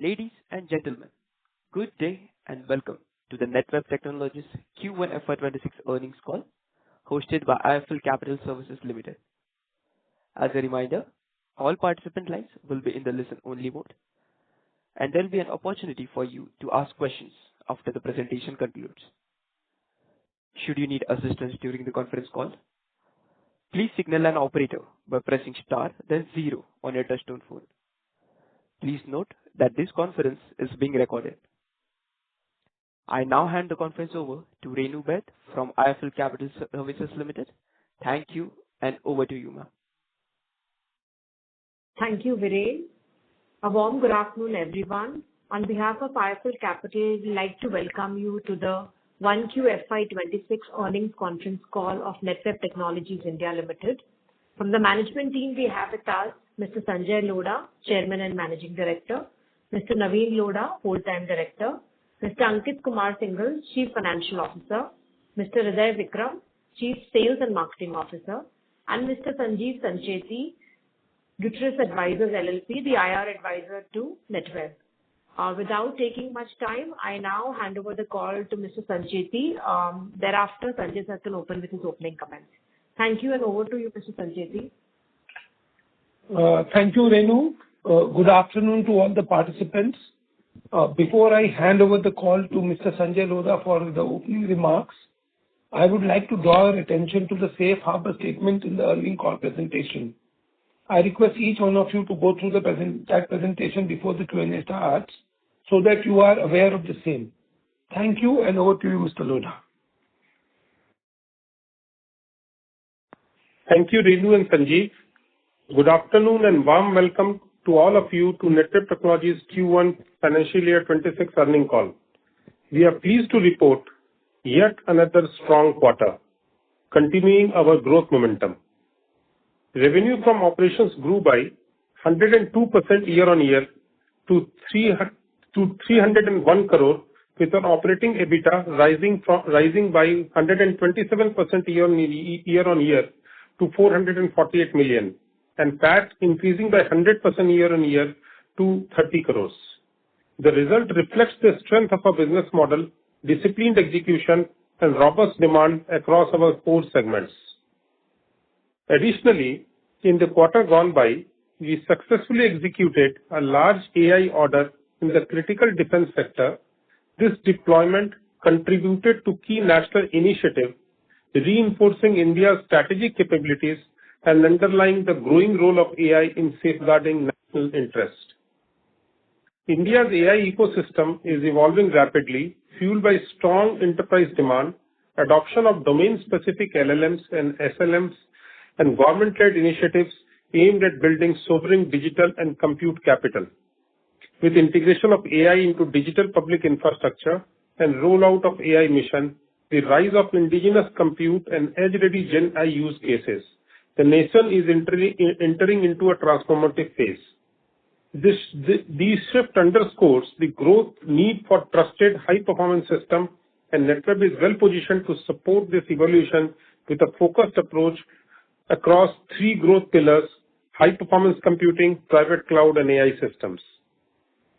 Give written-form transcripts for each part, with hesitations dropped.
Ladies and gentlemen, good day and welcome to the Netweb Technologies Q1 FY26 earnings call hosted by IIFL Capital Services Limited. As a reminder, all participant lines will be in the listen-only mode, and there will be an opportunity for you to ask questions after the presentation concludes. Should you need assistance during the conference call, please signal an operator by pressing star then 0 on your touchtone phone. Please note that this conference is being recorded. I now hand the conference over to Renu Baid from IIFL Capital Services Limited. Thank you, and over to you, ma'am. Thank you, Viren. A warm good afternoon, everyone. On behalf of IIFL Capital, we'd like to welcome you to the 1Q FY26 earnings conference call of Netweb Technologies India Limited. From the management team, we have with us Mr. Sanjay Lodha, Chairman and Managing Director, Mr. Naveen Lodha, Full-Time Director, Mr. Ankit Kumar Singhal, Chief Financial Officer, Mr. Hriday Vikram, Chief Sales and Marketing Officer, and Mr. Sanjeev Sancheti, Guterres Advisors LLP, the IR advisor to Netweb. Without taking much time, I now hand over the call to Mr. Sancheti. Thereafter, Sanjay sir can open with his opening comments. Thank you, and over to you, Mr. Sancheti. Thank you, Renu. Good afternoon to all the participants. Before I hand over the call to Mr. Sanjay Lodha for the opening remarks, I would like to draw your attention to the safe harbor statement in the earnings call presentation. I request each one of you to go through that presentation before the Q&A starts so that you are aware of the same. Thank you, and over to you, Mr. Lodha. Thank you, Renu and Sanjeev. Good afternoon and warm welcome to all of you to Netweb Technologies Q1 Financial Year 26 earnings call. We are pleased to report yet another strong quarter, continuing our growth momentum. Revenue from operations grew by 102% year-on-year to 301 crore, with an operating EBITDA rising by 127% year-on-year to 448 million, and PAT increasing by 100% year-on-year to 30 crores. The result reflects the strength of our business model, disciplined execution, and robust demand across our core segments. Additionally, in the quarter gone by, we successfully executed a large AI order in the critical defense sector. This deployment contributed to key national initiatives, reinforcing India's strategic capabilities and underlying the growing role of AI in safeguarding national interest. India's AI ecosystem is evolving rapidly, fueled by strong enterprise demand, adoption of domain-specific LLMs and SLMs, and government-led initiatives aimed at building sovereign digital and compute capital. With integration of AI into digital public infrastructure and rollout of AI mission, the rise of indigenous compute and edge-ready Gen AI use cases, the nation is entering into a transformative phase. This shift underscores the growth need for trusted high-performance system, and Netweb is well positioned to support this evolution with a focused approach across 3 growth pillars: high-performance computing, private cloud, and AI systems.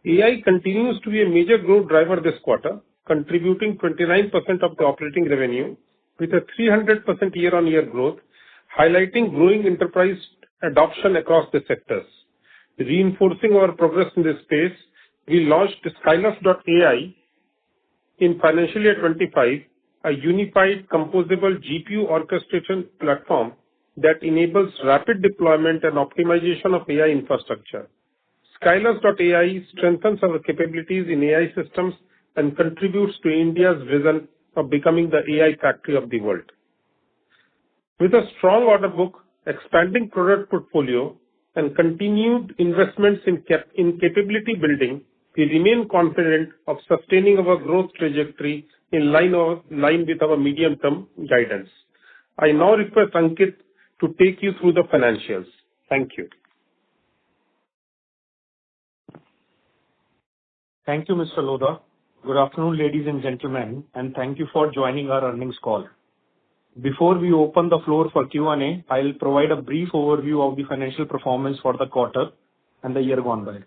AI continues to be a major growth driver this quarter, contributing 29% of the operating revenue with a 300% year-on-year growth, highlighting growing enterprise adoption across the sectors. Reinforcing our progress in this space, we launched Skylus.ai in financial year 25, a unified composable GPU orchestration platform that enables rapid deployment and optimization of AI infrastructure. Skylus.ai strengthens our capabilities in AI systems and contributes to India's vision of becoming the AI factory of the world. With a strong order book, expanding product portfolio, and continued investments in capability building, we remain confident of sustaining our growth trajectory in line with our medium-term guidance. I now request Ankit to take you through the financials. Thank you. Thank you, Mr. Lodha. Good afternoon, ladies and gentlemen, and thank you for joining our earnings call. Before we open the floor for Q&A, I'll provide a brief overview of the financial performance for the quarter and the year gone by.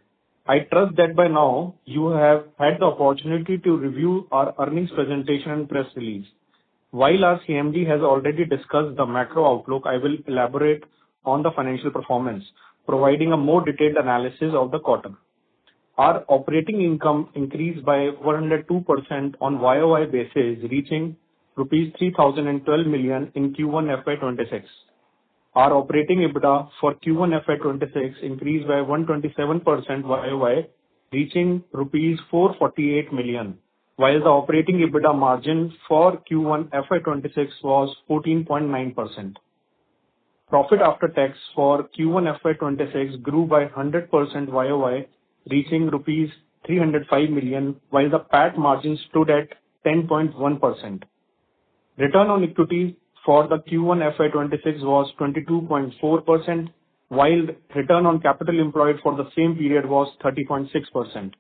I trust that by now you have had the opportunity to review our earnings presentation and press release. While our CMD has already discussed the macro outlook, I will elaborate on the financial performance, providing a more detailed analysis of the quarter. Our operating income increased by 102% on YOY basis, reaching rupees 3,012 million in Q1 FY26. Our operating EBITDA for Q1 FY26 increased by 127% YOY, reaching rupees 448 million, while the operating EBITDA margin for Q1 FY26 was 14.9%. Profit after tax for Q1 FY26 grew by 100% YOY, reaching rupees 305 million, while the PAT margin stood at 10.1%. Return on equity for the Q1 FY26 was 22.4%, while return on capital employed for the same period was 30.6%.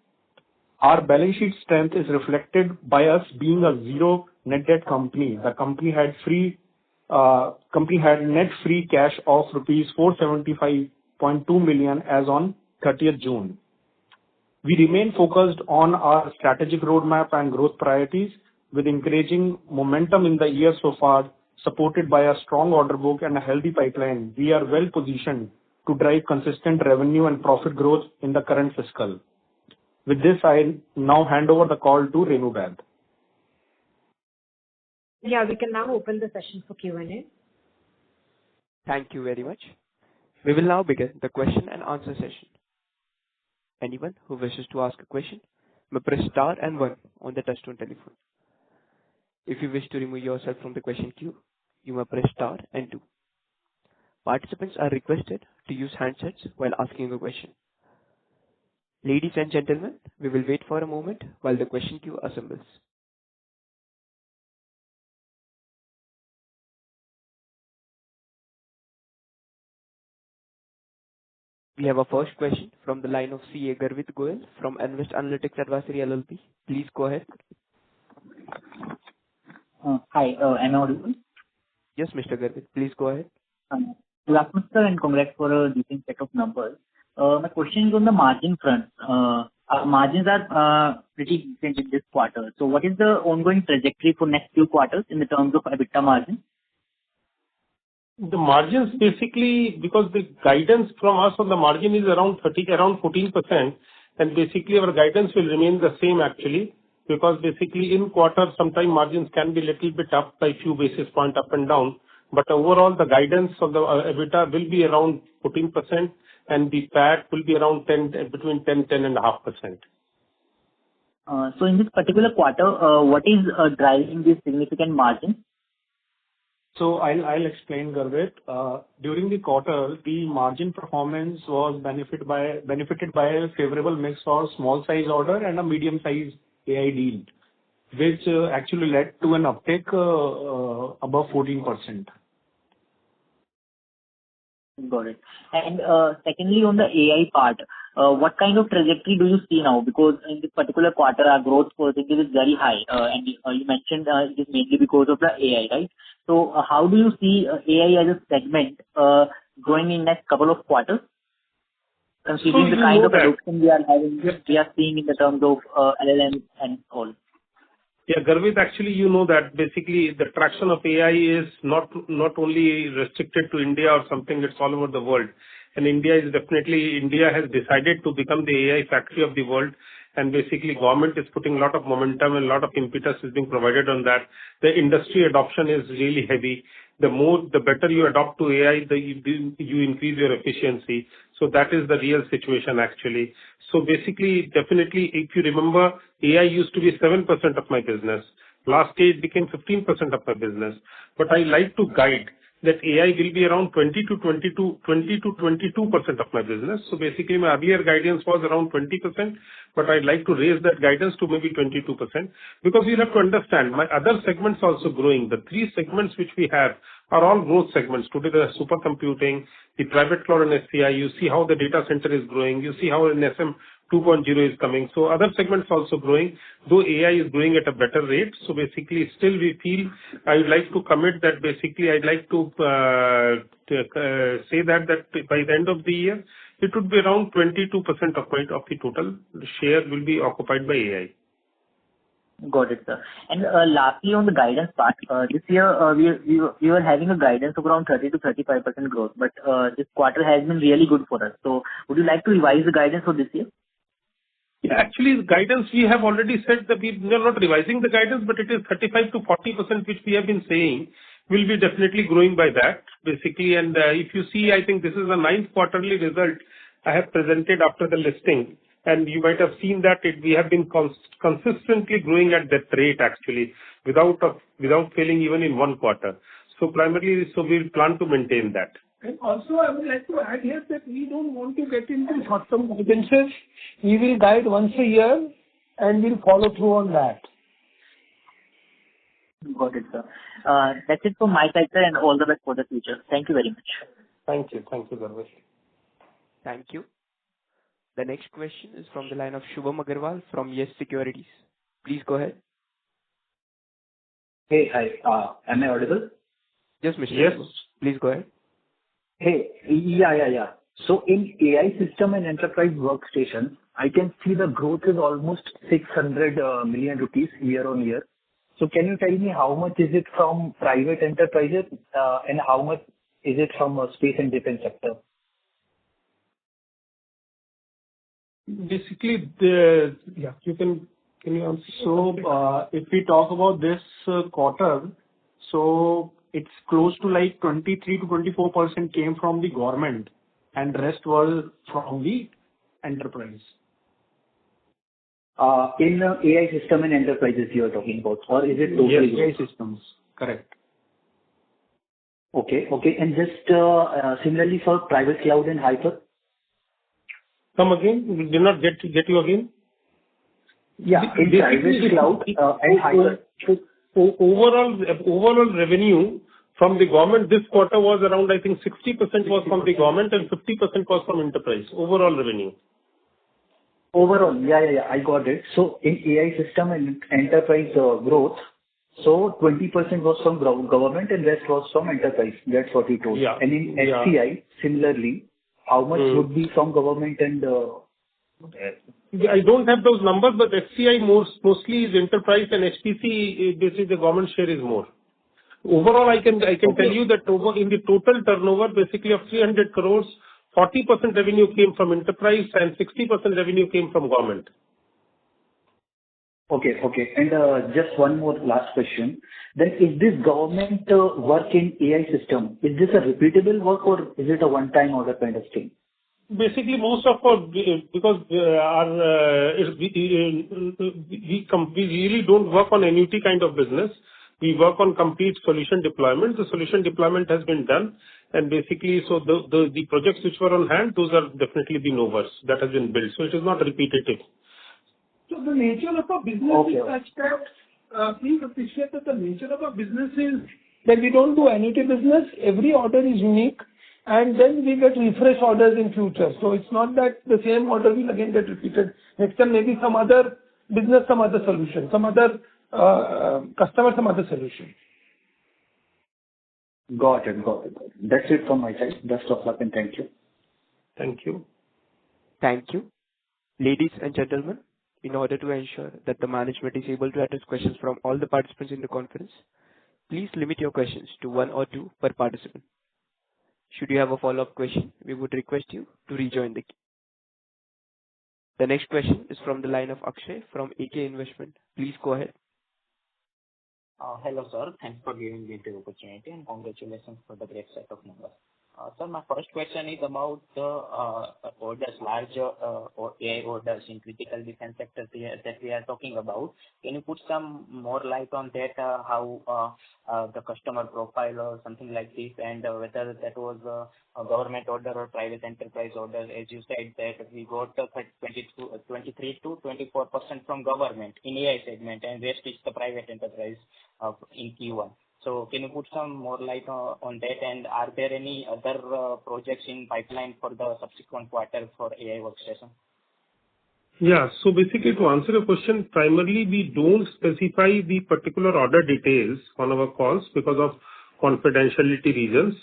Our balance sheet strength is reflected by us being a zero net debt company. The company had net free cash of rupees 475.2 million as on 30th June. We remain focused on our strategic roadmap and growth priorities with encouraging momentum in the year so far, supported by a strong order book and a healthy pipeline. We are well positioned to drive consistent revenue and profit growth in the current fiscal. With this, I now hand over the call to Renu Baid. Yeah, we can now open the session for Q&A. Thank you very much. We will now begin the question and answer session. Anyone who wishes to ask a question may press star and 1 on the touchtone telephone. If you wish to remove yourself from the question queue, you may press star and 2. Participants are requested to use handsets while asking a question. Ladies and gentlemen, we will wait for a moment while the question queue assembles. We have a first question from the line of CA Garvit Goyal from Invest Analytics Advisory LLP. Please go ahead. Hi, am I audible? Yes, Mr. Garvit, please go ahead. Good afternoon, sir, and congrats for a decent set of numbers. My question is on the margin front. Our margins are pretty decent in this quarter. So what is the ongoing trajectory for next few quarters in the terms of EBITDA margin? The margins basically, because the guidance from us on the margin is around 14%, and basically our guidance will remain the same actually, because basically in quarter sometime margins can be little bit up by few basis point up and down, but overall the guidance of the EBITDA will be around 14%, and the PAT will be around between 10.5%. So in this particular quarter, what is driving this significant margin? So I'll explain, Garvit. During the quarter, the margin performance was benefited by a favorable mix for small size order and a medium size AI deal, which actually led to an uptake above 14%. Got it. And secondly, on the AI part, what kind of trajectory do you see now? Because in this particular quarter, our growth percentage is very high, and you mentioned it is mainly because of the AI, right? So how do you see AI as a segment growing in next couple of quarters, considering the kind of adoption we are having, we are seeing in the terms of LLM and all? Yeah, Garvit, actually, you know that basically the traction of AI is not only restricted to India or something, it's all over the world. And India has decided to become the AI factory of the world. And basically government is putting a lot of momentum and a lot of impetus is being provided on that. The industry adoption is really heavy. The better you adopt to AI, you increase your efficiency. So that is the real situation actually. So basically, definitely, if you remember, AI used to be 7% of my business. Last year it became 15% of my business. But I like to guide that AI will be around 20 to 22% of my business. So basically my earlier guidance was around 20%, but I'd like to raise that guidance to maybe 22%, because you have to understand my other segments also growing. The 3 segments which we have, are all growth segments. Today, the supercomputing, the private cloud and SCI, you see how the data center is growing. You see how an SM 2.0 is coming. So other segments also growing, though AI is growing at a better rate. So basically, still we feel I would like to commit that basically I'd like to say that by the end of the year, it would be around 22% of the total share will be occupied by AI. Got it, sir. And lastly, on the guidance part, this year we were having a guidance of around 30 to 35% growth, but this quarter has been really good for us. So would you like to revise the guidance for this year? Yeah, actually, the guidance we have already said that we are not revising the guidance, but it is 35 to 40%, which we have been saying will be definitely growing by that, basically. And if you see, I think this is the 9th quarterly result I have presented after the listing. And you might have seen that we have been consistently growing at that rate, actually, without failing even in one quarter. So primarily, we'll plan to maintain that. And also, I would like to add here that we don't want to get into short-term guidances. We will guide once a year, and we'll follow through on that. Got it, sir. That's it from my side, sir, and all the best for the future. Thank you very much. Thank you. Thank you, Garvesh. Thank you. The next question is from the line of Shubham Agarwal from Yes Securities. Please go ahead. Hey, hi. Am I audible? Yes, Mr. Yes. Shubham. Please go ahead. Hey, yeah. So in AI system and enterprise workstation, I can see the growth is almost 600 million rupees year on year. So can you tell me how much is it from private enterprises and how much is it from space and defense sector? Basically, can you answer? So, if we talk about this quarter, so it's close to like 23 to 24% came from the government and rest was from the enterprise. In AI system and enterprises you are talking about, or is it totally? Yes, AI systems. Correct. Okay. And just similarly for private cloud and hyper? Come again? We did not get you again. Yeah, in private cloud and hyper. Overall revenue from the government this quarter was around, I think 60% was from the government and 50% was from enterprise. Overall revenue. Overall, yeah, I got it. So in AI system and enterprise growth, so 20% was from government and rest was from enterprise. That's what you told. Yeah. And in SCI, similarly, how much would be from government and I don't have those numbers, but SCI mostly is enterprise and HPC, basically the government share is more. Overall, I can tell you that in the total turnover, basically of 300 crores, 40% revenue came from enterprise and 60% revenue came from government. Okay. And just one more last question. Then is this government work in AI system, is this a repeatable work or is it a one-time order kind of thing? Basically, most of our, because we really don't work on annuity kind of business. We work on complete solution deployment. The solution deployment has been done. And basically, so the projects which were on hand, those are definitely been over. That has been built. So it is not repetitive. So the nature of our business is such that, please appreciate that the nature of our business is that we don't do annuity business. Every order is unique. And then we get refresh orders in future. So it's not that the same order will again get repeated. Next time maybe some other business, some other solution, some other customer, some other solution. Got it. That's it from my side. Best of luck and thank you. Thank you. Thank you. Ladies and gentlemen, in order to ensure that the management is able to address questions from all the participants in the conference, please limit your questions to one or two per participant. Should you have a follow-up question, we would request you to rejoin the queue. The next question is from the line of Akshay from AK Investment. Please go ahead. Hello, sir. Thanks for giving me the opportunity and congratulations for the great set of numbers. Sir, my first question is about the orders, larger AI orders in critical defense sector that we are talking about. Can you put some more light on that, how the customer profile or something like this, and whether that was a government order or private enterprise order? As you said that we got 23 to 24% from government in AI segment and rest is the private enterprise in Q1. So can you put some more light on that? And are there any other projects in pipeline for the subsequent quarter for AI workstation? Yeah. So basically, to answer your question, primarily, we don't specify the particular order details on our calls because of confidentiality reasons.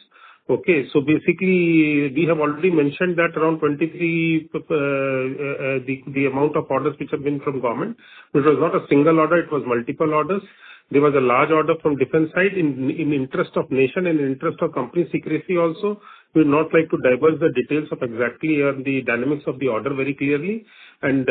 Okay. So basically, we have already mentioned that around 23, the amount of orders which have been from government, which was not a single order, it was multiple orders. There was a large order from defense side. In interest of nation and in interest of company secrecy also, we would not like to divulge the details of exactly the dynamics of the order very clearly. And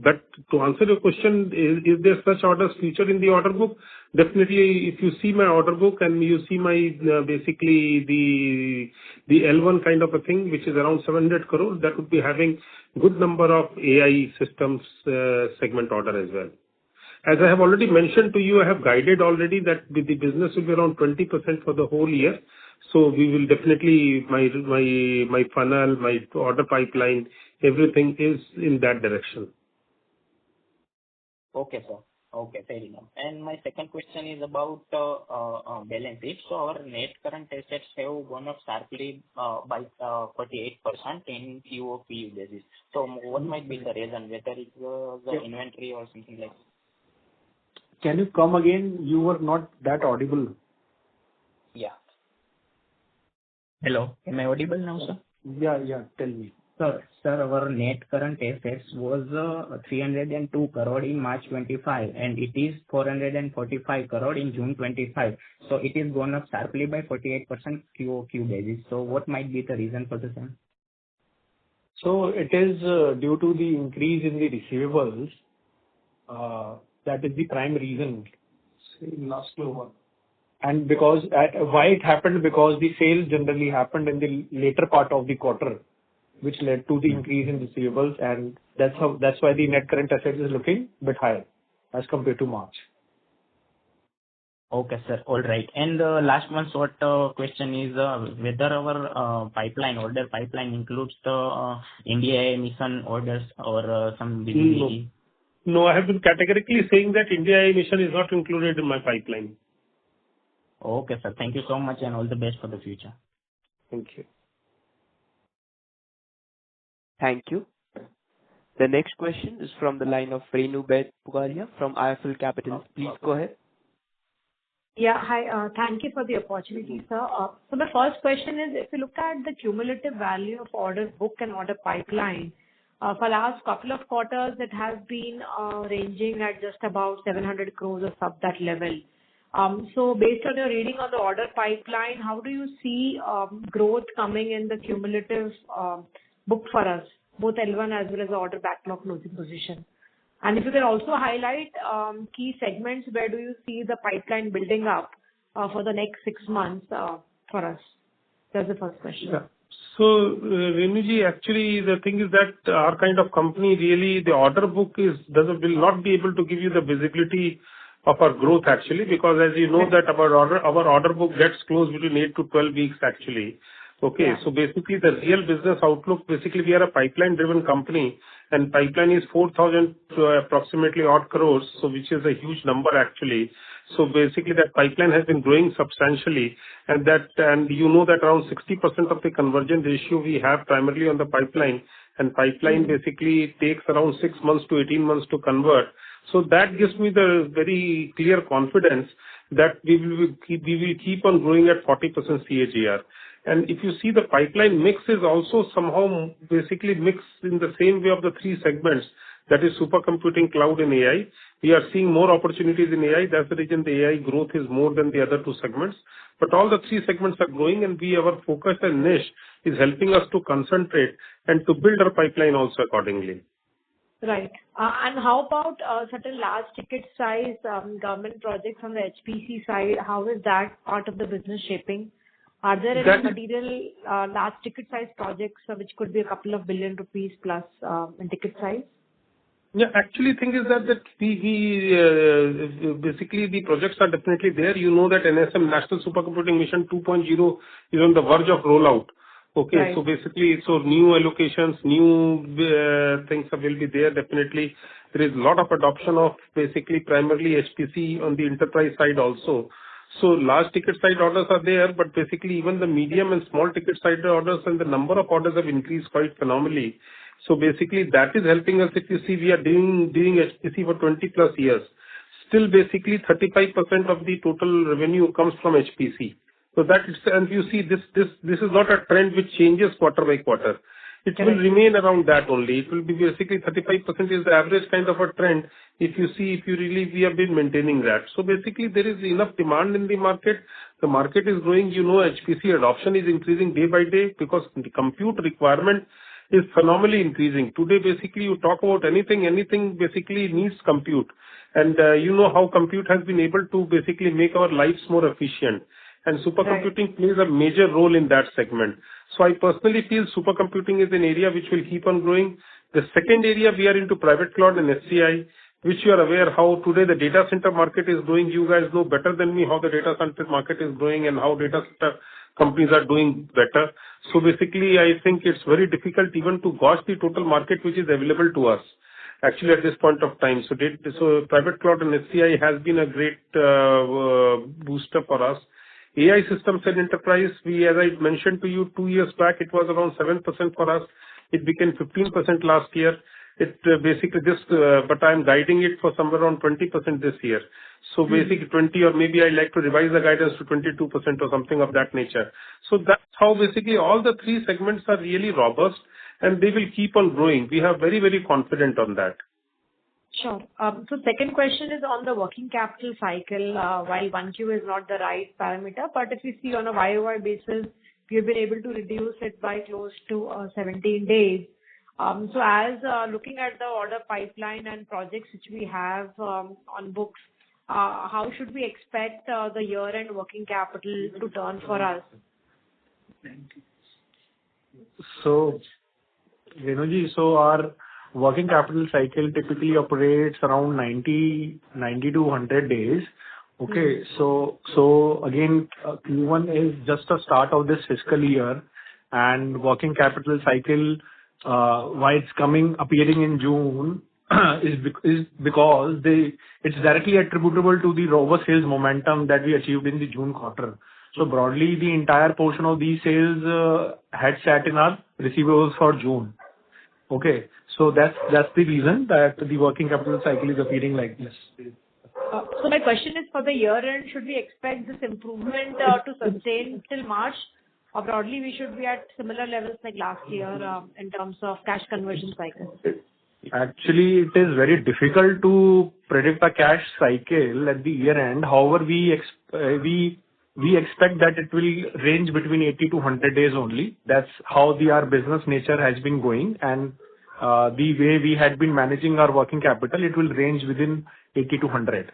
but to answer your question, is there such orders featured in the order book? Definitely, if you see my order book and you see my basically the L1 kind of a thing, which is around 700 crores, that would be having good number of AI systems segment order as well. As I have already mentioned to you, I have guided already that the business will be around 20% for the whole year. So we will definitely, my funnel, my order pipeline, everything is in that direction. Okay, sir. Okay, fair enough. And my second question is about balance sheet. So our net current assets have gone up sharply by 48% in QoQ basis. So what might be the reason, whether it's the inventory or something like that? Can you come again? You were not that audible. Yeah. Hello. Am I audible now, sir? Yeah. Tell me. Sir, our net current assets was 302 crore in March 25, and it is 445 crore in June 25. So it is gone up sharply by 48% QoQ basis. So what might be the reason for the same? So it is due to the increase in the receivables. That is the prime reason. Last one. And because why it happened? Because the sales generally happened in the later part of the quarter, which led to the increase in receivables, and that's why the net current assets is looking a bit higher as compared to March. Okay, sir. All right. And last one short question is whether our order pipeline includes the India mission orders or some visibility? No, I have been categorically saying that India mission is not included in my pipeline. Okay, sir. Thank you so much and all the best for the future. Thank you. Thank you. The next question is from the line of Renu Bed Pugalia from IIFL Capital. Please go ahead. Yeah, hi. Thank you for the opportunity, sir. So the first question is, if you look at the cumulative value of order book and order pipeline, for last couple of quarters, it has been ranging at just about 700 crores or sub that level. So based on your reading on the order pipeline, how do you see growth coming in the cumulative book for us, both L1 as well as the order backlog closing position? And if you can also highlight key segments, where do you see the pipeline building up for the next 6 months for us? That's the first question. Yeah. So, Renuji, actually, the thing is that our kind of company, really, the order book will not be able to give you the visibility of our growth, actually, because as you know that our order book gets closed between 8 to 12 weeks, actually. Okay. Yeah. So basically, the real business outlook, basically, we are a pipeline-driven company, and pipeline is 4,000 approximately odd crores, so which is a huge number, actually. So basically, that pipeline has been growing substantially, and you know that around 60% of the conversion ratio we have primarily on the pipeline, and pipeline basically takes around 6 months to 18 months to convert. So that gives me the very clear confidence that we will keep on growing at 40% CAGR. And if you see, the pipeline mix is also somehow basically mixed in the same way of the 3 segments, that is supercomputing, cloud, and AI. We are seeing more opportunities in AI. That's the reason the AI growth is more than the other 2 segments. But all the 3 segments are growing, and our focus and niche is helping us to concentrate and to build our pipeline also accordingly. Right. And how about certain large ticket size government projects on the HPC side? How is that part of the business shaping? Are there any material large ticket size projects which could be a couple of billion rupees plus in ticket size? Yeah, actually, thing is that basically the projects are definitely there. You know that NSM, National Supercomputing Mission 2.0, is on the verge of rollout. Okay, right. So basically, new allocations, new things will be there. Definitely, there is a lot of adoption of basically primarily HPC on the enterprise side also. So large ticket side orders are there, but basically even the medium and small ticket side orders and the number of orders have increased quite phenomenally. So basically that is helping us. If you see, we are doing HPC for 20 plus years. Still basically 35% of the total revenue comes from HPC. So that is, and you see this is not a trend which changes quarter by quarter. It will remain around that only. It will be basically 35% is the average kind of a trend. If you see, we have been maintaining that. So basically there is enough demand in the market. The market is growing. HPC adoption is increasing day by day because the compute requirement is phenomenally increasing. Today, basically you talk about anything basically needs compute. And how compute has been able to basically make our lives more efficient. And supercomputing plays a major role in that segment. So I personally feel supercomputing is an area which will keep on growing. The second area we are into private cloud and HCI, which you are aware how today the data center market is growing. You guys know better than me how the data center market is growing and how data center companies are doing better. So basically, I think it's very difficult even to gauge the total market which is available to us actually at this point of time. So private cloud and HCI has been a great booster for us. AI systems and enterprise, as I mentioned to you 2 years back, it was around 7% for us. It became 15% last year. It basically but I'm guiding it for somewhere around 20% this year. So basically 20, or maybe I like to revise the guidance to 22% or something of that nature. So that's how basically all the three segments are really robust and they will keep on growing. We are very, very confident on that. Sure. So second question is on the working capital cycle. While 1Q is not the right parameter, but if you see on a YOY basis, we've been able to reduce it by close to 17 days. So as looking at the order pipeline and projects which we have on books, how should we expect the year-end working capital to turn for us? So, Renuji, so our working capital cycle typically operates around 90 to 100 days. Okay. So again, Q1 is just the start of this fiscal year, and working capital cycle, why it's appearing in June, is because it's directly attributable to the robust sales momentum that we achieved in the June quarter. So broadly, the entire portion of these sales had sat in our receivables for June. Okay. So that's the reason that the working capital cycle is appearing like this. So my question is, for the year end, should we expect this improvement to sustain till March, or broadly we should be at similar levels like last year in terms of cash conversion cycle? Actually, it is very difficult to predict a cash cycle at the year end. However, we expect that it will range between 80 to 100 days only. That's how our business nature has been going, and the way we had been managing our working capital, it will range within 80 to 100.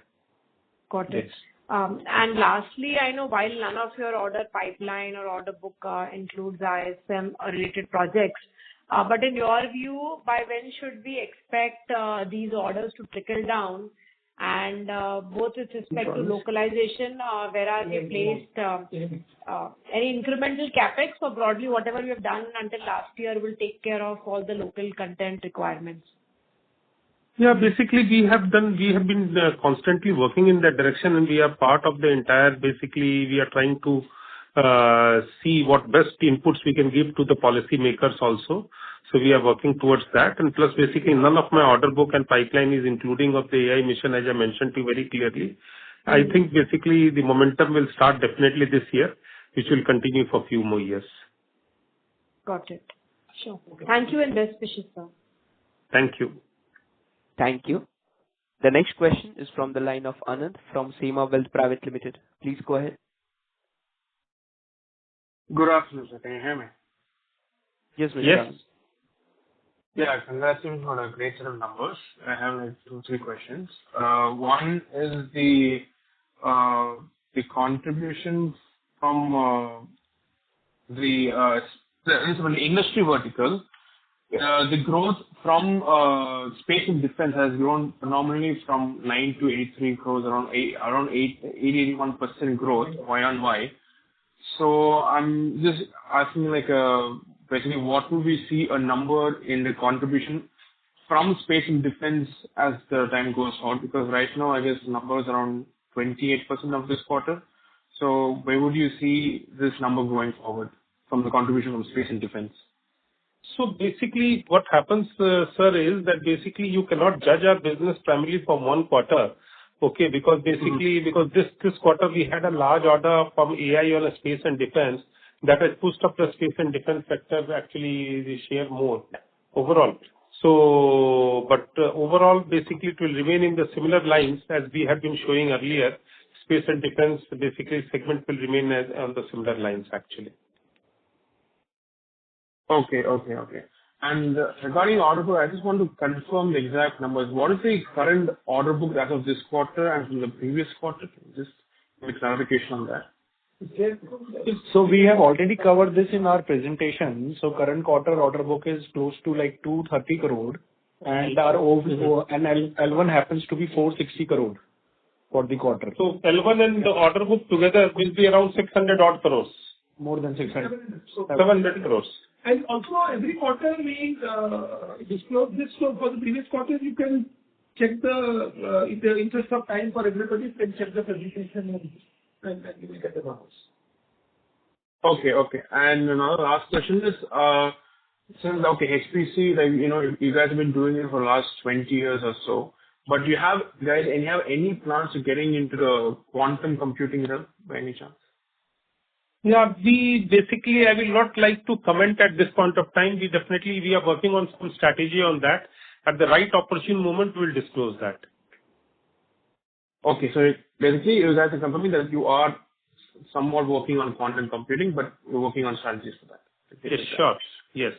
Got it. Yes. And lastly, I know while none of your order pipeline or order book includes ISM related projects, but in your view, by when should we expect these orders to trickle down? And both with respect to localization, where are we placed? Any incremental capex, or broadly whatever we have done until last year will take care of all the local content requirements? Yeah, basically we have been constantly working in that direction, and we are part of the entire, basically we are trying to see what best inputs we can give to the policy makers also. So we are working towards that, and plus basically none of my order book and pipeline is including of the AI mission, as I mentioned to you very clearly. I think basically the momentum will start definitely this year, which will continue for a few more years. Got it. Sure. Thank you and best wishes, sir. Thank you. Thank you. The next question is from the line of Anand from Seema Wealth Private Limited. Please go ahead. Good afternoon, sir. Can you hear me? Yes, Mr. Yes. Anand. Yeah, congratulations on a great set of numbers. I have like 2-3 questions. One is the contribution from the industry vertical. The growth from space and defense has grown phenomenally from 9 to 83 crores, around 81% growth Y on Y. So I'm just asking basically what would we see a number in the contribution from space and defense as the time goes on? Because right now I guess the number is around 28% of this quarter. So where would you see this number going forward from the contribution from space and defense? So basically, what happens, sir, is that basically you cannot judge our business primarily from one quarter, okay? Because basically, because this quarter we had a large order from AI on a space and defense that has pushed up the space and defense sector actually the share more overall. So, but overall, basically it will remain in the similar lines as we have been showing earlier. Space and defense, basically segment will remain as on the similar lines actually. Okay. And regarding order book, I just want to confirm the exact numbers. What is the current order book as of this quarter and from the previous quarter? Just a clarification on that. So we have already covered this in our presentation. So current quarter order book is close to like 230 crore, and our L1 happens to be 460 crore for the quarter. So L1 and the order book together will be around 600 odd crores. More than 600. 700 crores. And also every quarter we disclose this. So for the previous quarter, you can check in the interest of time for everybody, you can check the presentation and you will get the numbers. Okay. And another last question is, since HPC, you guys have been doing it for the last 20 years or so, but do you have any plans to getting into the quantum computing realm by any chance? Yeah, I will not like to comment at this point of time. We are working on some strategy on that. At the right opportune moment, we will disclose that. Okay, so basically you guys are confirming that you are somewhat working on quantum computing, but you're working on strategies for that. Yes, sure. Yes.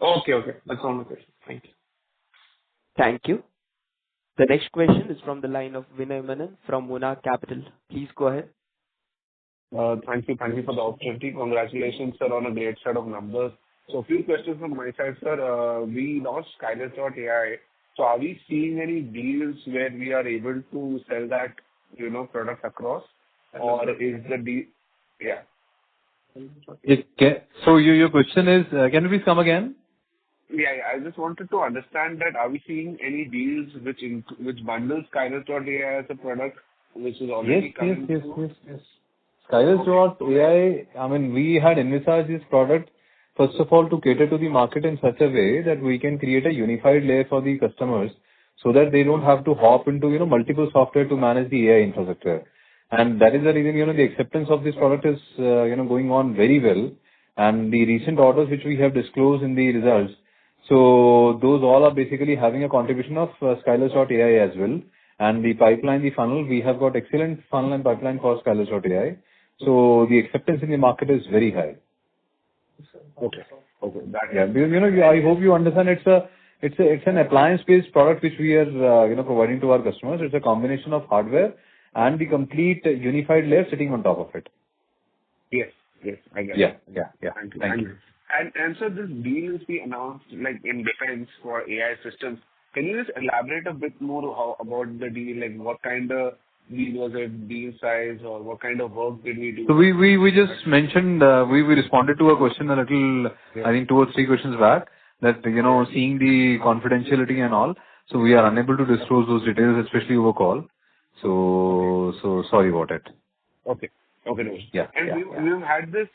Okay. That's all my questions. Thank you. Thank you. The next question is from the line of Vinay Menon from Monarch Capital. Please go ahead. Thank you for the opportunity. Congratulations, sir, on a great set of numbers. So a few questions from my side, sir. We launched Skyless.ai. So are we seeing any deals where we are able to sell that, product across? Or is the deal... Yeah. So your question is, can you please come again? Yeah. I just wanted to understand that are we seeing any deals which bundle Skyless.ai as a product which is already coming through? Yes. Skyless.ai, we had envisaged this product, first of all, to cater to the market in such a way that we can create a unified layer for the customers so that they don't have to hop into, multiple software to manage the AI infrastructure. And that is the reason, the acceptance of this product is, going on very well. And the recent orders which we have disclosed in the results, so those all are basically having a contribution of Skyless.ai as well. And the pipeline, the funnel, we have got excellent funnel and pipeline for Skyless.ai. So the acceptance in the market is very high. Okay. Because, I hope you understand it's an appliance-based product which we are, providing to our customers. It's a combination of hardware and the complete unified layer sitting on top of it. Yes, I get it. Yeah. Thank you. And so this deal which we announced, like in defense for AI systems, can you just elaborate a bit more about the deal? Like what kind of deal was it, deal size, or what kind of work did we do? So we just mentioned, we responded to a question a little, I think 2 or 3 questions back, that, seeing the confidentiality and all, so we are unable to disclose those details, especially over call. So sorry about it. Okay. Yeah. And we've had this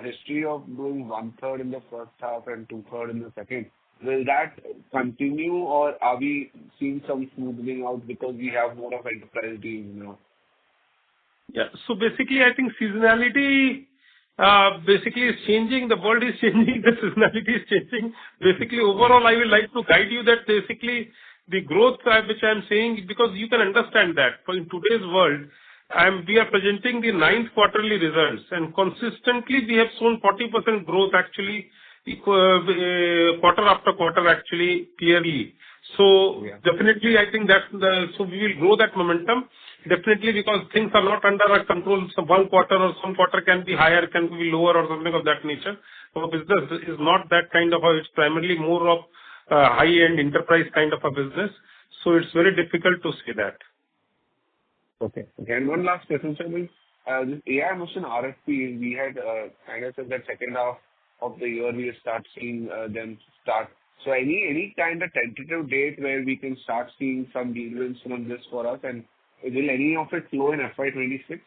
history of doing 1/3 in the first half and 2/3 in the second. Will that continue, or are we seeing some smoothing out because we have more of enterprise deals now? Yeah. So basically, I think seasonality is changing. The world is changing. The seasonality is changing. Basically, overall, I will like to guide you that basically the growth which I am saying, because you can understand that for in today's world, we are presenting the 9th quarterly results, and consistently we have shown 40% growth actually, quarter after quarter actually clearly. So definitely I think so we will grow that momentum definitely, because things are not under our control. So one quarter or some quarter can be higher, can be lower or something of that nature. Our business is not that kind of it's primarily more of high-end enterprise kind of a business. So it's very difficult to say that. Okay. And one last question, sir. This AI motion RFP, we had kind of said that second half of the year we will start seeing them start. So any kind of tentative date where we can start seeing some deal wins from this for us, and will any of it flow in FY26?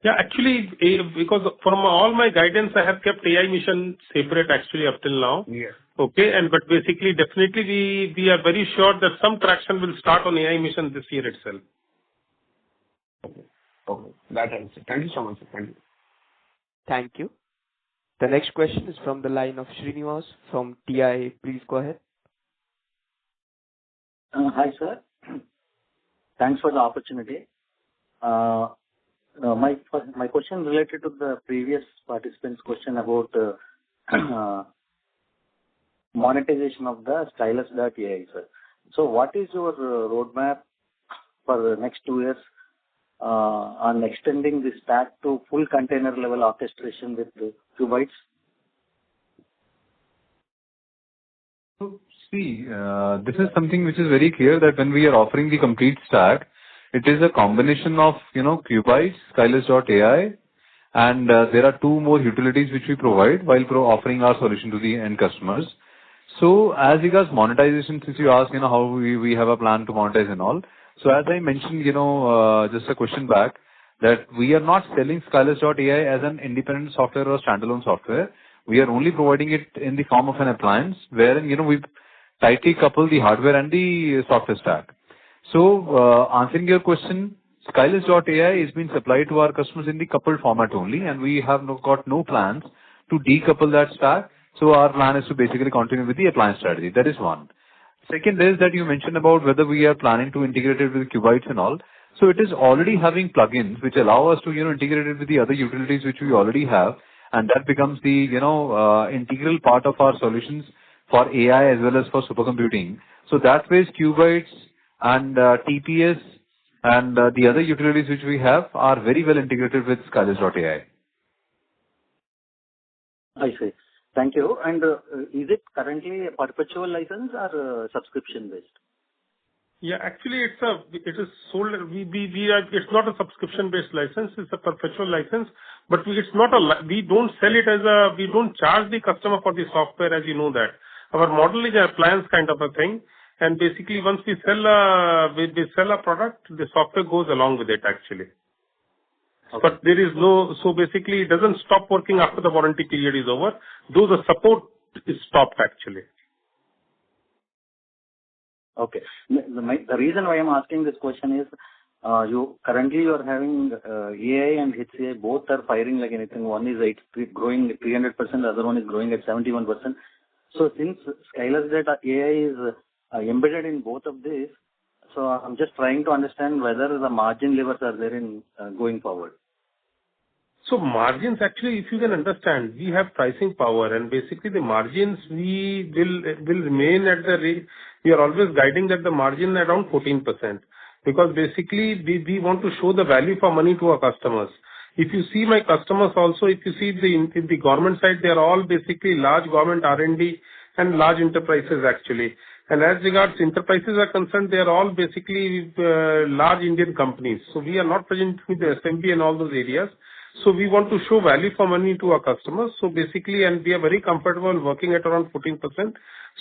Yeah, actually, because from all my guidance, I have kept AI mission separate actually up till now. Yes. Okay, but basically, definitely we are very sure that some traction will start on AI mission this year itself. Okay. That helps. Thank you so much, sir. Thank you. Thank you. The next question is from the line of Srinivas from TIA. Please go ahead. Hi, sir. Thanks for the opportunity. My question related to the previous participant's question about monetization of the stylus.ai, sir. So what is your roadmap for the next 2 years on extending the stack to full container level orchestration with the qubits? So, see, this is something which is very clear that when we are offering the complete stack, it is a combination of, qubits, stylus.ai, and there are 2 more utilities which we provide while offering our solution to the end customers. So, as regards monetization, since you asked, how we have a plan to monetize and all. So, as I mentioned, just a question back, that we are not selling stylus.ai as an independent software or standalone software. We are only providing it in the form of an appliance, wherein, we tightly couple the hardware and the software stack. So, answering your question, stylus.ai is being supplied to our customers in the coupled format only, and we have got no plans to decouple that stack. So, our plan is to basically continue with the appliance strategy. That is one. Second is that you mentioned about whether we are planning to integrate it with qubits and all. So, it is already having plugins which allow us to, integrate it with the other utilities which we already have, and that becomes the, integral part of our solutions for AI as well as for supercomputing. So, that way, qubits and TPS and the other utilities which we have are very well integrated with stylus.ai. I see. Thank you. And is it currently a perpetual license or subscription based? Yeah, actually, it is sold. It's not a subscription-based license. It's a perpetual license, but it's not we don't sell it we don't charge the customer for the software, as you know that. Our model is an appliance kind of a thing, and basically once we sell a product, the software goes along with it actually. Okay. But there is so basically it doesn't stop working after the warranty period is over. Though the support is stopped actually. Okay. The reason why I'm asking this question is, you are having AI and HCI both are firing like anything. One is growing 300%, the other one is growing at 71%. So since stylus.ai is embedded in both of these, so I'm just trying to understand whether the margin levers are there in going forward. So margins actually, if you can understand, we have pricing power, and basically the margins we will remain at the rate. We are always guiding that the margin around 14%, because basically we want to show the value for money to our customers. If you see my customers also, if you see in the government side, they are all basically large government R&D and large enterprises actually. And as regards enterprises are concerned, they are all basically large Indian companies. So we are not present with the SMB and all those areas. So we want to show value for money to our customers. So basically, and we are very comfortable working at around 14%.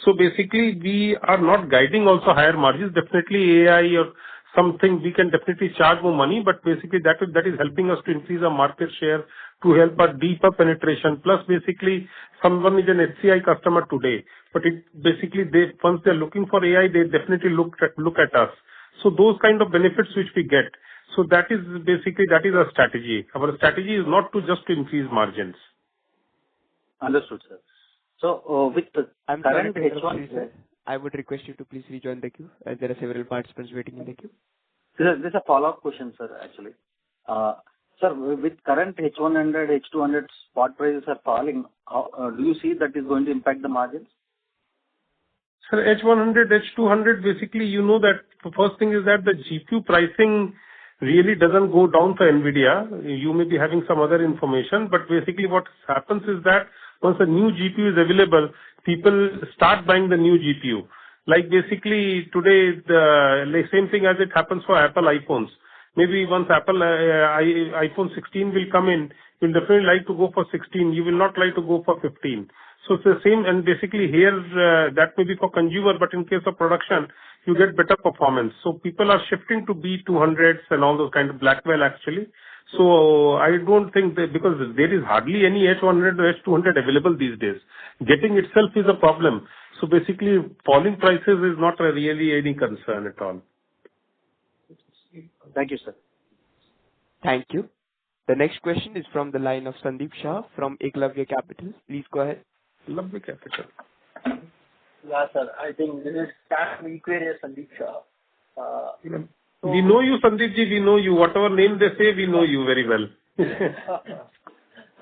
So basically, we are not guiding also higher margins. Definitely AI or something, we can definitely charge more money, but basically that is helping us to increase our market share, to help our deeper penetration. Plus basically, someone is an HCI customer today, but once they're looking for AI, they definitely look at us. So those kind of benefits which we get. So that is our strategy. Our strategy is not just to increase margins. Understood, sir. So with the current H1, I would request you to please rejoin the queue, as there are several participants waiting in the queue. This is a follow-up question, sir, actually. Sir, with current H100, H200 spot prices are falling, do you see that is going to impact the margins? Sir, H100, H200, basically, you know that the first thing is that the GPU pricing really doesn't go down for NVIDIA. You may be having some other information, but basically what happens is that once a new GPU is available, people start buying the new GPU. Like basically today, the same thing as it happens for Apple iPhones. Maybe once Apple iPhone 16 will come in, you'll definitely like to go for 16. You will not like to go for 15. So it's the same, and basically here that may be for consumer, but in case of production, you get better performance. So people are shifting to B200s and all those kind of Blackwell actually. So I don't think that, because there is hardly any H100 or H200 available these days. Getting itself is a problem. So basically, falling prices is not really any concern at all. Thank you, sir. Thank you. The next question is from the line of Sandeep Shah from Eklavya Capital. Please go ahead. Lovely capital. Yeah, sir. I think this is Stan Equarius Sandeep Shah. We know you, Sandeep ji. We know you. Whatever name they say, we know you very well.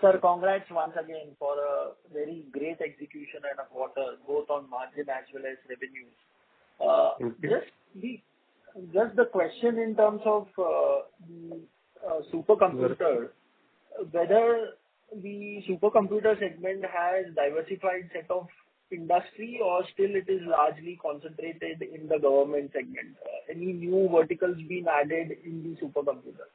Sir, congrats once again for a very great execution and a quarter, both on margin as well as revenues. Just the question in terms of the supercomputer, whether the supercomputer segment has diversified set of industry or still it is largely concentrated in the government segment? Any new verticals being added in the supercomputer?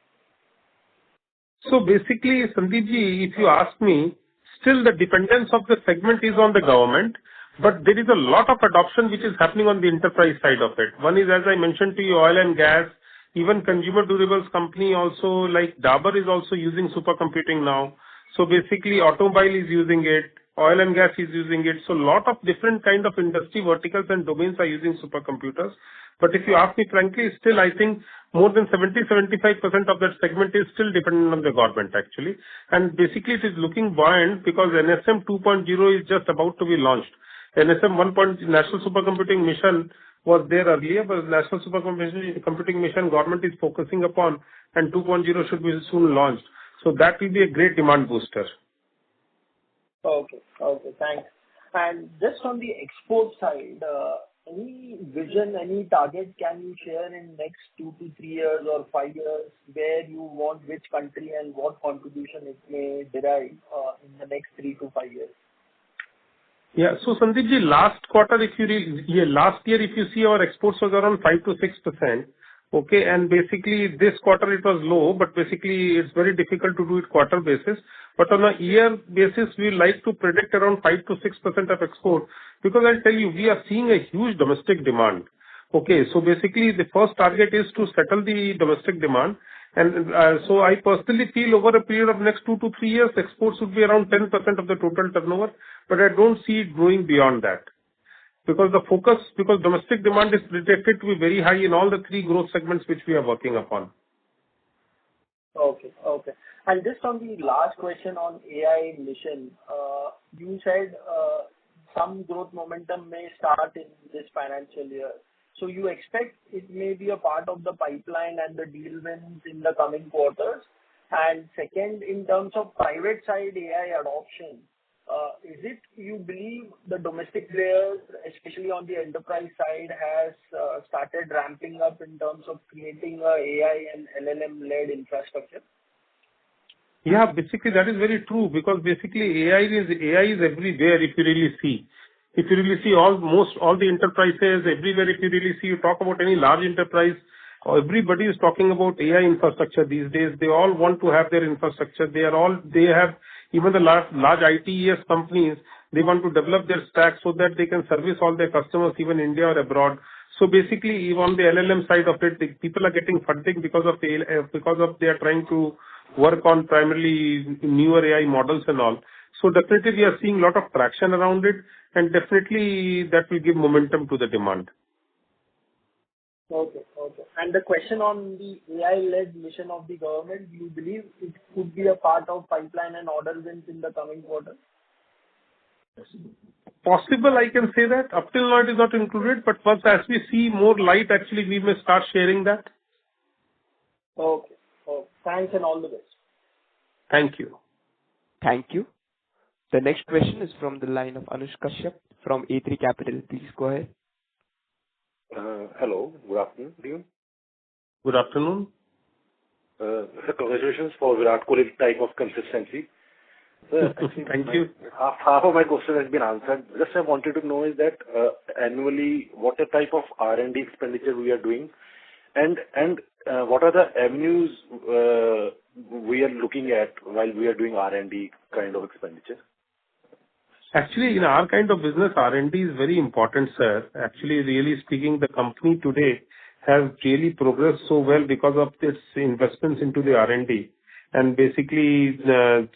So basically, Sandeep ji, if you ask me, still the dependence of the segment is on the government, but there is a lot of adoption which is happening on the enterprise side of it. One is, as I mentioned to you, oil and gas, even consumer durables company also, like Dabur is also using supercomputing now. So basically, automobile is using it, oil and gas is using it. So a lot of different kind of industry verticals and domains are using supercomputers. But if you ask me frankly, still I think more than 70-75% of that segment is still dependent on the government actually. And basically it is looking buoyant because NSM 2.0 is just about to be launched. NSM 1.0 National Supercomputing Mission was there earlier, but National Supercomputing Mission government is focusing upon, and 2.0 should be soon launched. So that will be a great demand booster. Okay, thanks. And just on the export side, any vision, any target can you share in next 2 to 3 years or 5 years, where you want which country and what contribution it may derive in the next 3 to 5 years? Yeah. So Sandeep ji, last year, if you see, our exports was around 5 to 6%. Okay. And basically this quarter it was low, but basically it's very difficult to do it quarter basis. But on a year basis, we like to predict around 5 to 6% of export, because I'll tell you, we are seeing a huge domestic demand. Okay. So basically the first target is to settle the domestic demand. And so I personally feel over a period of next 2 to 3 years, exports would be around 10% of the total turnover, but I don't see it growing beyond that. Because domestic demand is projected to be very high in all the 3 growth segments which we are working upon. Okay. And just on the last question on AI mission, you said some growth momentum may start in this financial year. So you expect it may be a part of the pipeline and the deal wins in the coming quarters? And second, in terms of private side AI adoption, is it you believe the domestic players, especially on the enterprise side, has started ramping up in terms of creating a AI and LLM-led infrastructure? Yeah, basically that is very true, because basically AI is everywhere if you really see. If you really see almost all the enterprises everywhere, if you really see, you talk about any large enterprise, everybody is talking about AI infrastructure these days. They all want to have their infrastructure. They have even the large ITES companies, they want to develop their stack so that they can service all their customers, even India or abroad. So basically, even on the LLM side of it, people are getting funding because of they are trying to work on primarily newer AI models and all. So definitely we are seeing a lot of traction around it, and definitely that will give momentum to the demand. Okay. And the question on the AI-led mission of the government, do you believe it could be a part of pipeline and order wins in the coming quarter? Possible, I can say that. Up till now it is not included, but once as we see more light, actually we may start sharing that. Okay. Thanks and all the best. Thank you. Thank you. The next question is from the line of Anush Kashyap from A3 Capital. Please go ahead. Hello. Good afternoon to you. Good afternoon. Sir, congratulations for Virat Kohli type of consistency. Thank you. Half of my question has been answered. Just I wanted to know is that annually what the type of R&D expenditure we are doing, and what are the avenues we are looking at while we are doing R&D kind of expenditure? Actually, in our kind of business, R&D is very important, sir. Actually, really speaking, the company today has really progressed so well because of its investments into the R&D. And basically,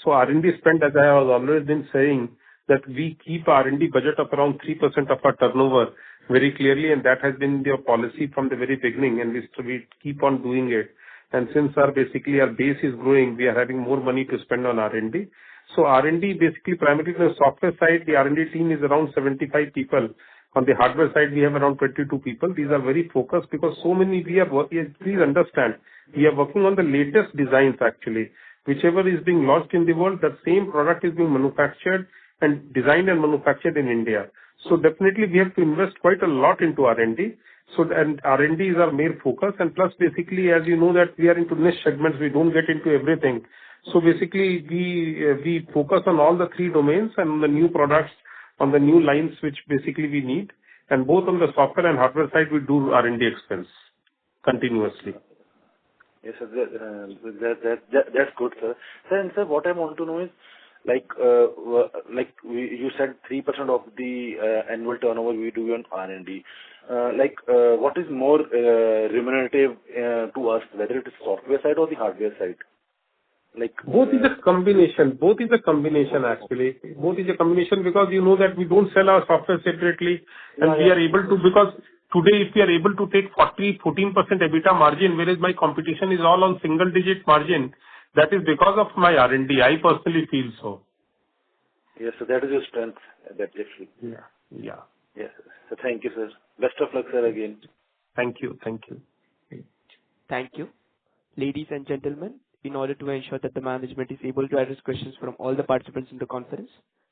so R&D spend, as I have always been saying, that we keep R&D budget of around 3% of our turnover very clearly, and that has been the policy from the very beginning, and we keep on doing it. And since our base is growing, we are having more money to spend on R&D. So R&D, basically, primarily on the software side, the R&D team is around 75 people. On the hardware side, we have around 22 people. These are very focused because so many we are working. Please understand, we are working on the latest designs actually. Whichever is being launched in the world, that same product is being manufactured and designed and manufactured in India. So definitely we have to invest quite a lot into R&D. So, and R&D is our main focus, and plus basically, as you know, that we are into niche segments, we don't get into everything. So basically, we focus on all the three domains and on the new products, on the new lines which basically we need, and both on the software and hardware side, we do R&D expense continuously. Yes, sir. That's good, sir. Sir, and sir, what I want to know is, you said 3% of the annual turnover we do on R&D. What is more remunerative to us, whether it is software side or the hardware side? Both is a combination. Both is a combination actually. Both is a combination because you know that we don't sell our software separately, and we are able to, because today if we are 14% EBITDA margin, whereas my competition is all on single digit margin, that is because of my R&D. I personally feel so. Yes, so that is your strength. That's actually. Yeah. Yes, sir. So thank you, sir. Best of luck, sir, again. Thank you. Thank you. Ladies and gentlemen, in order to ensure that the management is able to address questions from all the participants in the conference,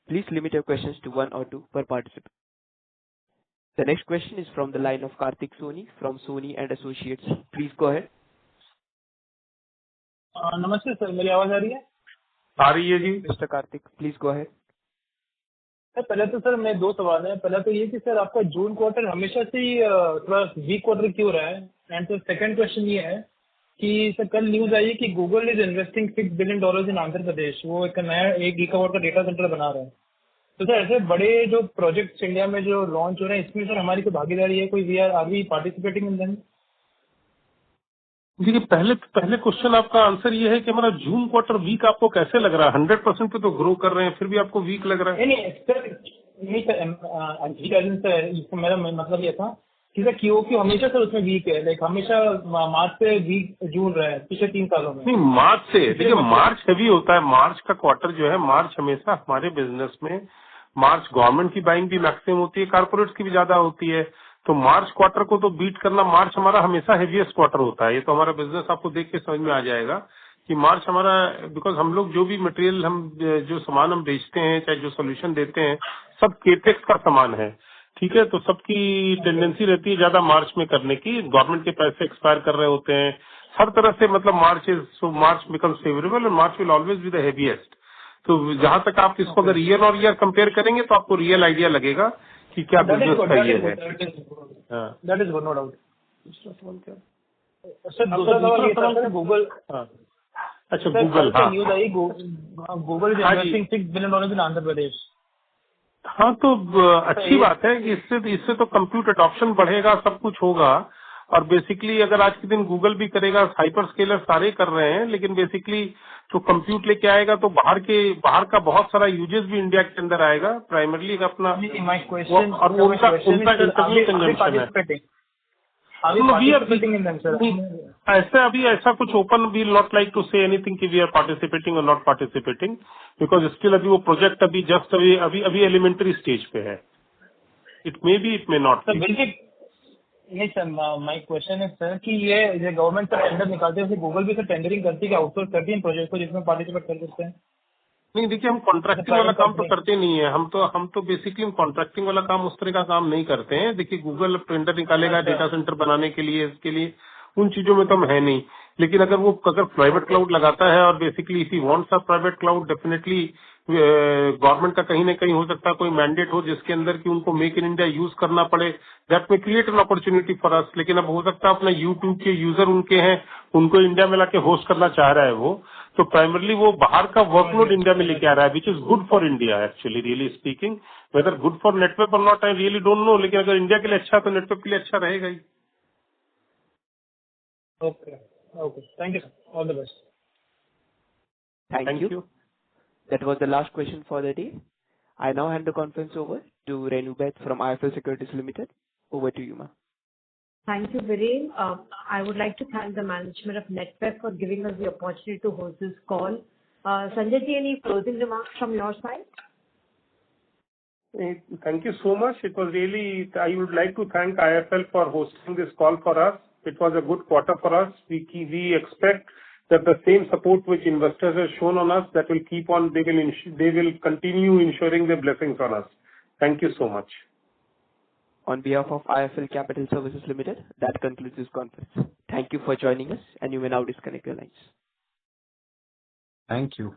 please limit your questions to 1 or 2 per participant. The next question is from the line of Karthik Soni from Soni and Associates. Please go ahead. नमस्ते sir, मेरी आवाज आ रही है? आ रही है जी. Mr. Karthik, please go ahead. पहले तो sir मैं 2 सवाल है. पहला तो ये कि सर आपका जून क्वार्टर हमेशा से ही थोड़ा वीक क्वार्टर क्यों रहा है? एंड सर सेकंड क्वेश्चन ये है कि सर कल न्यूज आई है कि Google is investing $6 billion in Andhra प्रदेश. वो एक नया 1 गीगावाट का डेटा सेंटर बना रहा है. तो सर ऐसे बड़े जो प्रोजेक्ट्स इंडिया में जो लॉन्च हो रहे हैं, इसमें सर हमारी कोई भागीदारी है? कोई are we participating in them? देखिए, पहले क्वेश्चन आपका आंसर ये है कि हमारा जून क्वार्टर वीक आपको कैसे लग रहा है? 100% पे तो ग्रो कर रहे हैं, फिर भी आपको वीक लग रहा है? नहीं सर, इसको मेरा मतलब ये था कि सर क्यों हमेशा सर उसमें वीक है, लाइक हमेशा मार्च से वीक जून रहा है पिछले 3 सालों में. नहीं, मार्च से देखिए, मार्च हैवी होता है. मार्च का क्वार्टर जो है, मार्च हमेशा हमारे बिजनेस में मार्च गवर्नमेंट की बाइंग भी मैक्सिमम होती है, कारपोरेट्स की भी ज्यादा होती है. तो मार्च क्वार्टर को तो बीट करना, मार्च हमारा हमेशा हेवीएस्ट क्वार्टर होता है. ये तो हमारा बिजनेस आपको देख के समझ में आ जाएगा कि मार्च हमारा, बिकॉज हम लोग जो भी मटेरियल जो सामान हम बेचते हैं, चाहे जो सोल्यूशन देते हैं, सब केपेक्स का सामान है. ठीक है, तो सबकी टेंडेंसी रहती है ज्यादा मार्च में करने की. गवर्नमेंट के पैसे एक्सपायर कर रहे होते हैं हर तरह से, मतलब March becomes favourable and March will always be the heaviest. तो जहां तक आप इसको अगर ईयर और ईयर कंपेयर करेंगे तो आपको रियल आइडिया लगेगा कि क्या बिजनेस का ये है. That is good, no doubt. Sir दूसरा सवाल ये था गूगल. अच्छा, गूगल. हाँ, news I Google is investing $6 billion in Andhra Pradesh. हाँ, तो अच्छी बात है. इससे तो कंप्यूट अडॉप्शन बढ़ेगा, सब कुछ होगा. और बेसिकली अगर आज के दिन गूगल भी करेगा, हाइपर स्केलर सारे कर रहे हैं, लेकिन बेसिकली तो कंप्यूट लेके आएगा तो बाहर का बहुत सारा यूजेस भी इंडिया के अंदर आएगा. प्राइमरली अपना और उनका कंजम्पशन है. ऐसा कुछ open we not like to say anything कि वी आर पार्टिसिपेटिंग और नॉट पार्टिसिपेटिंग, बिकॉज स्टिल अभी वो प्रोजेक्ट अभी जस्ट अभी एलिमेंट्री स्टेज पे है. It may be, it may not be. नहीं सर, माय क्वेश्चन है सर कि ये गवर्नमेंट का टेंडर निकालते हैं, गूगल भी सर टेंडरिंग करती है कि आउटसोर्स करती है प्रोजेक्ट को जिसमें पार्टिसिपेट कर सकते हैं? नहीं, देखिए, हम कॉन्ट्रैक्टिंग वाला काम तो करते नहीं है. हम तो बेसिकली कॉन्ट्रैक्टिंग वाला काम उस तरह का काम नहीं करते हैं. देखिए, गूगल टेंडर निकालेगा डेटा सेंटर बनाने के लिए, इसके लिए उन चीजों में तो हम है नहीं. लेकिन अगर प्राइवेट क्लाउड लगाता है और basically if he wants a private cloud, definitely government का कहीं ना कहीं हो सकता है कोई मैंडेट हो जिसके अंदर कि उनको मेक इन इंडिया यूज करना पड़े. दैट में create an opportunity for us. लेकिन अब हो सकता है अपना यूट्यूब के यूजर उनके हैं, उनको इंडिया में लाके होस्ट करना चाह रहा है वो, तो प्राइमरली वो बाहर का वर्कलोड इंडिया में लेके आ रहा है, which is good for India actually, really speaking. Whether good for Netweb और not, I really don't know, लेकिन अगर इंडिया के लिए अच्छा है तो नेटवेब के लिए अच्छा रहेगा ही. Okay, thank you sir, all the best. Thank you. That was the last question for the day. I now hand the conference over to Renu Beth from IIFL Securities Limited. Over to you, ma'am. Thank you, Viren. I would like to thank the management of Netweb for giving us the opportunity to host this call. Sanjay ji, any closing remarks from your side? Thank you so much. It was really, I would like to thank IIFL for hosting this call for us. It was a good quarter for us. We expect that the same support which investors have shown on us, that will keep on, they will continue ensuring their blessings on us. Thank you so much. On behalf of IIFL Capital Services Limited, that concludes this conference. Thank you for joining us, and you may now disconnect your lines. Thank you.